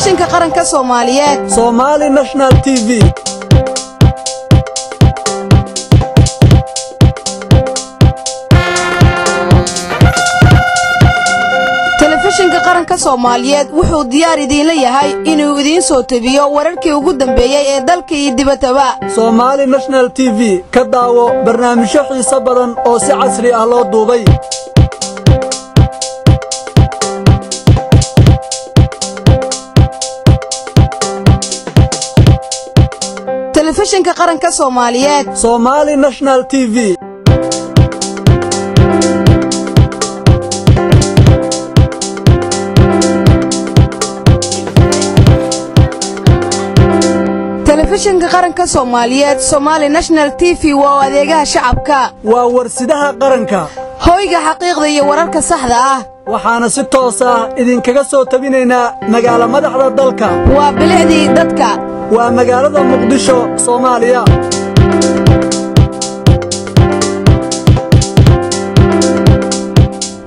telefishinka qaranka Soomaaliyeed Somali National TV telefishinka qaranka Soomaaliyeed wuxuu diyaar idin leeyahay inuu idin soo tabiyo wararkii ugu dambeeyay ee dalka iyo dibadda. Somali National TV ka daawo barnaamijyo xiiso badan oo si casri ah loo duubay. telefishinka qaranka Soomaaliyeed Somali National TV telefishinka qaranka Soomaaliyeed Somali National TV waa adeegaha shacabka waa warsidaha qaranka hoyga xaqiiqda iyo wararka saxda ah waxaana si toos ah idinkaga soo tabinaynaa magaala madaxda dalka waa bilicdii dadka waa magaalada Muqdisho Soomaaliya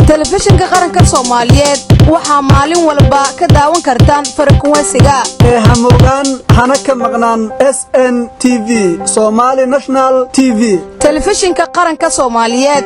telefishinka qaranka Soomaaliyeed waxa maalin walba ka daawan kartaan farquwasiga hamogaan hana ka maqnaan SN TV Somali National TV telefishinka qaranka Soomaaliyeed